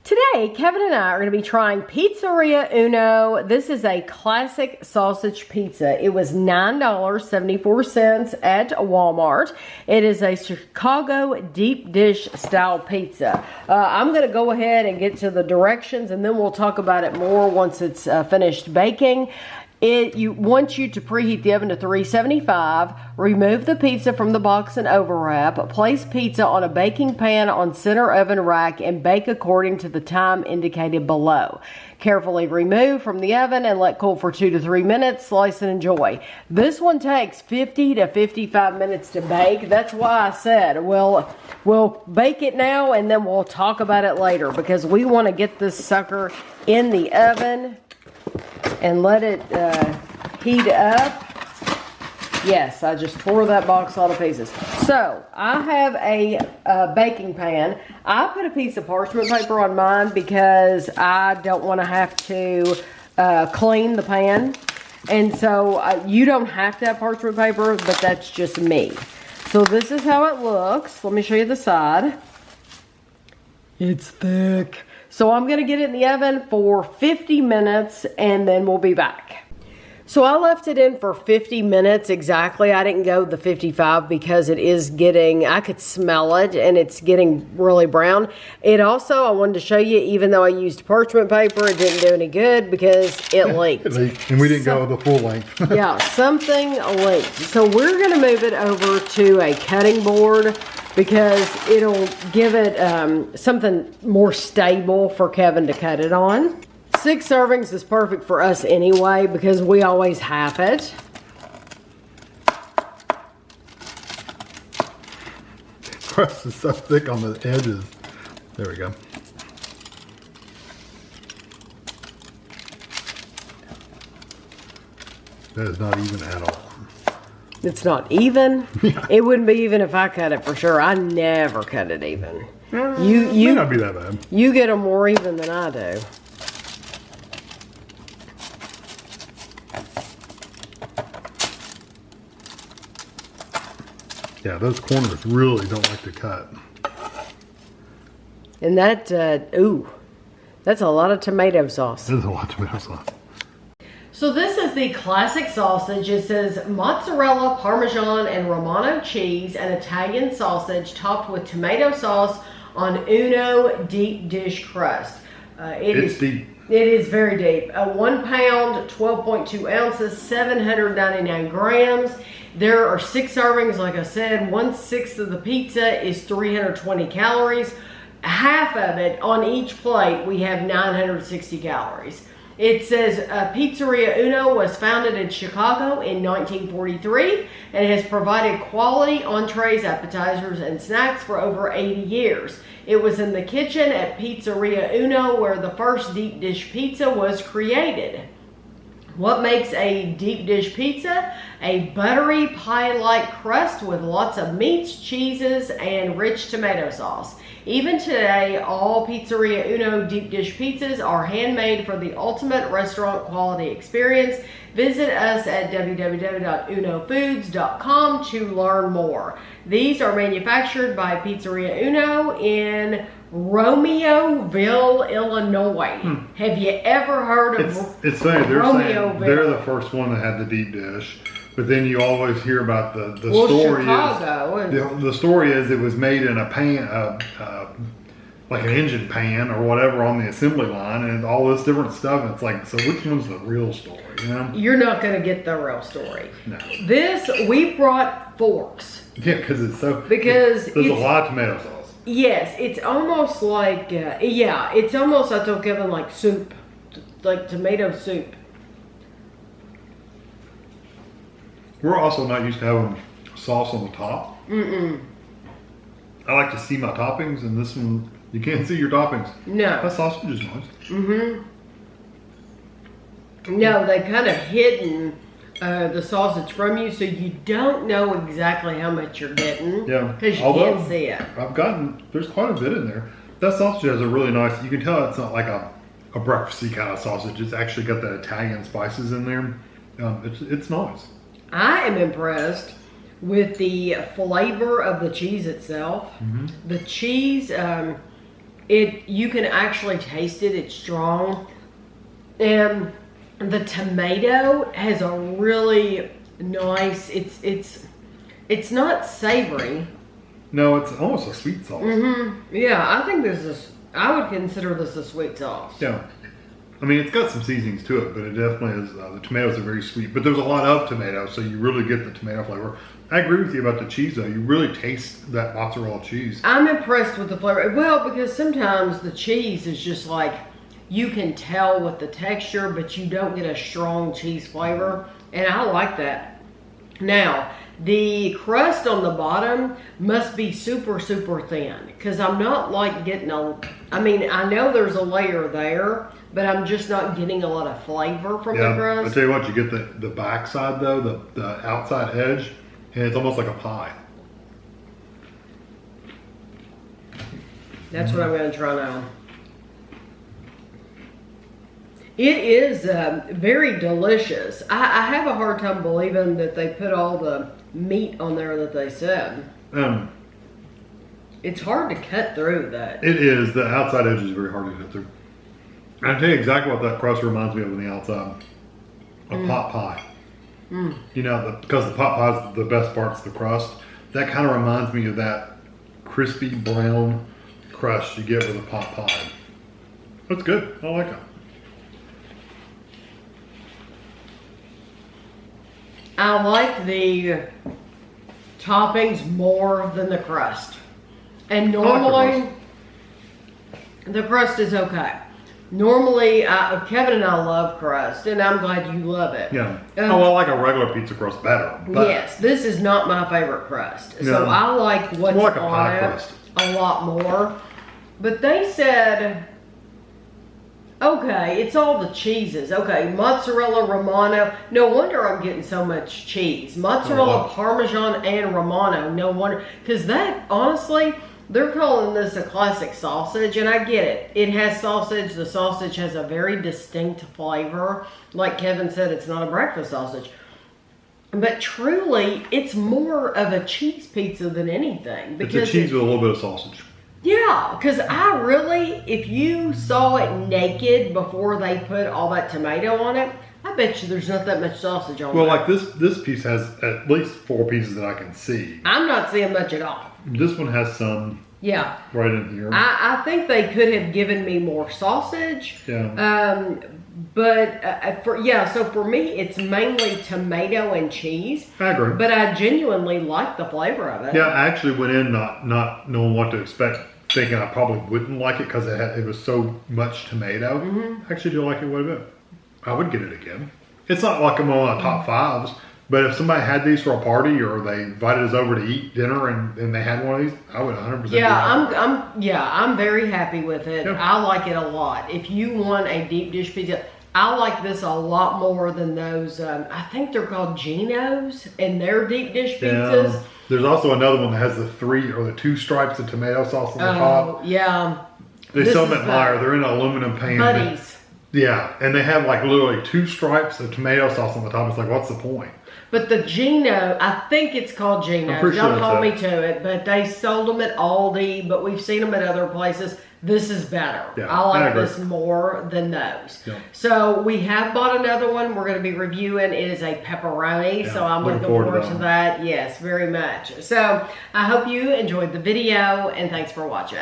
Today, Kevin and I are going to be trying Pizzeria Uno. This is a classic sausage pizza. It was $9.74 at Walmart. It is a Chicago deep dish style pizza. I'm going to go ahead and get to the directions, and then we'll talk about it more once it's finished baking. It wants you to preheat the oven to 375, remove the pizza from the box and overwrap, place pizza on a baking pan on center oven rack, and bake according to the time indicated below. Carefully remove from the oven and let cool for 2 to 3 minutes. Slice and enjoy. This one takes 50 to 55 minutes to bake. That's why I said we'll bake it now and then we'll talk about it later, because we want to get this sucker in the oven and let it heat up. Yes, I just tore that box all to pieces. So, I have a baking pan. I put a piece of parchment paper on mine because I don't want to have to clean the pan. And so, you don't have to have parchment paper, but that's just me. So, this is how it looks. Let me show you the side. It's thick. So I'm going to get it in the oven for 50 minutes and then we'll be back. So I left it in for 50 minutes exactly. I didn't go the 55 because it is getting, I could smell it and it's getting really brown. It also, I wanted to show you, even though I used parchment paper, it didn't do any good because it leaked. And we didn't go the full length. Yeah, something leaked. So we're going to move it over to a cutting board, because it'll give it something more stable for Kevin to cut it on. 6 servings is perfect for us anyway, because we always have it. Crust is so thick on the edges. There we go. That is not even at all. It's not even. Yeah. It wouldn't be even if I cut it for sure. I never cut it even. You may not be that bad. You get them more even than I do. Yeah, those corners really don't like to cut. And that, ooh, that's a lot of tomato sauce. There's a lot of tomato sauce. So this is the classic sausage. It says mozzarella, parmesan, and Romano cheese, and Italian sausage topped with tomato sauce on Uno deep dish crust. It's deep. It is very deep. 1 pound, 12.2 ounces, 799 grams. There are 6 servings, like I said. 1/6 of the pizza is 320 calories. Half of it on each plate, we have 960 calories. It says Pizzeria Uno was founded in Chicago in 1943 and has provided quality entrees, appetizers, and snacks for over 80 years. It was in the kitchen at Pizzeria Uno where the first deep dish pizza was created. What makes a deep dish pizza? A buttery pie-like crust with lots of meats, cheeses, and rich tomato sauce. Even today, all Pizzeria Uno deep dish pizzas are handmade for the ultimate restaurant quality experience. Visit us at www.unofoods.com to learn more. These are manufactured by Pizzeria Uno in Romeoville, Illinois. Have you ever heard of It's funny, they're saying they're the first one that had the deep dish. But then you always hear about the story. Chicago. The story is it was made in a pan, like an engine pan or whatever on the assembly line, and all this different stuff. And it's like, so which one's the real story? You know, you're not going to get the real story. No. This, we brought forks. Yeah, because it's so. Because there's a lot of tomato sauce. Yes, it's almost like it's almost, I told Kevin, like soup, like tomato soup. We're also not used to having sauce on the top. I like to see my toppings, and this one, you can't see your toppings. No. That sausage is nice. No, they kind of hidden the sausage from you, so you don't know exactly how much you're getting. Yeah. Because you can't see it. There's quite a bit in there. That sausage has a really nice, you can tell it's not like a breakfasty kind of sausage. It's actually got that Italian spices in there. It's nice. I am impressed with the flavor of the cheese itself. The cheese, You can actually taste it. It's strong. And the tomato has a really nice, it's not savory. No, it's almost a sweet sauce. Yeah, I think I would consider this a sweet sauce. Yeah. I mean, it's got some seasonings to it, but it definitely is, the tomatoes are very sweet. But there's a lot of tomato, so you really get the tomato flavor. I agree with you about the cheese, though. You really taste that mozzarella cheese. I'm impressed with the flavor. Well, because sometimes the cheese is just like, you can tell with the texture, but you don't get a strong cheese flavor. And I like that. Now, the crust on the bottom must be super, super thin. Because I'm not like getting I mean, I know there's a layer there, but I'm just not getting a lot of flavor from the crust. I tell you what, you get the back side though, the outside edge, and it's almost like a pie. That's what I'm going to try now. It is very delicious. I have a hard time believing that they put all the meat on there that they said. It's hard to cut through that. It is. The outside edge is very hard to cut through. I'll tell you exactly what that crust reminds me of on the outside. A pot pie. You know, because the pot pie is the best part's the crust. That kind of reminds me of that crispy brown crust you get with a pot pie. That's good. I like it. I like the toppings more than the crust. And normally, the crust is okay. Normally, Kevin and I love crust, and I'm glad you love it. Yeah. I like a regular pizza crust better. But yes, this is not my favorite crust. So I like what's more like a on pie it crust. a lot more. But they said, okay, it's all the cheeses. Okay, mozzarella, Romano. No wonder I'm getting so much cheese. Mozzarella, Parmesan, and Romano. No wonder. Because that, honestly, they're calling this a classic sausage, and I get it. It has sausage. The sausage has a very distinct flavor. Like Kevin said, it's not a breakfast sausage. But truly, it's more of a cheese pizza than anything. It's a cheese with a little bit of sausage. Yeah, because I really, if you saw it naked before they put all that tomato on it, I bet you there's not that much sausage on it. Well, like this piece has at least 4 pieces that I can see. I'm not seeing much at all. This one has some. Yeah. Right in here. I think they could have given me more sausage. Yeah. So for me, it's mainly tomato and cheese. I agree. But I genuinely like the flavor of it. Yeah, I actually went in not knowing what to expect, thinking I probably wouldn't like it because it was so much tomato. I actually do like it quite a bit. I would get it again. It's not like I'm on top fives, but if somebody had these for a party or they invited us over to eat dinner and they had one of these, I would 100%. Yeah, I'm very happy with it. Yeah. I like it a lot. If you want a deep dish pizza, I like this a lot more than those. I think they're called Geno's, and they're deep dish pizzas. Yeah. There's also another one that has the 3 or the 2 stripes of tomato sauce on the top. Yeah. They sell them at Meyer. They're in an aluminum pan. Buddies. Yeah, and they have like literally 2 stripes of tomato sauce on the top. It's like, what's the point? But the Geno, I think it's called Geno's. Don't hold me to it, but they sold them at Aldi, but we've seen them at other places. This is better. Yeah, I like this more than those. Yeah. So we have bought another one we're going to be reviewing. It is a pepperoni, so I'm looking forward to that. Yes, very much. So I hope you enjoyed the video, and thanks for watching.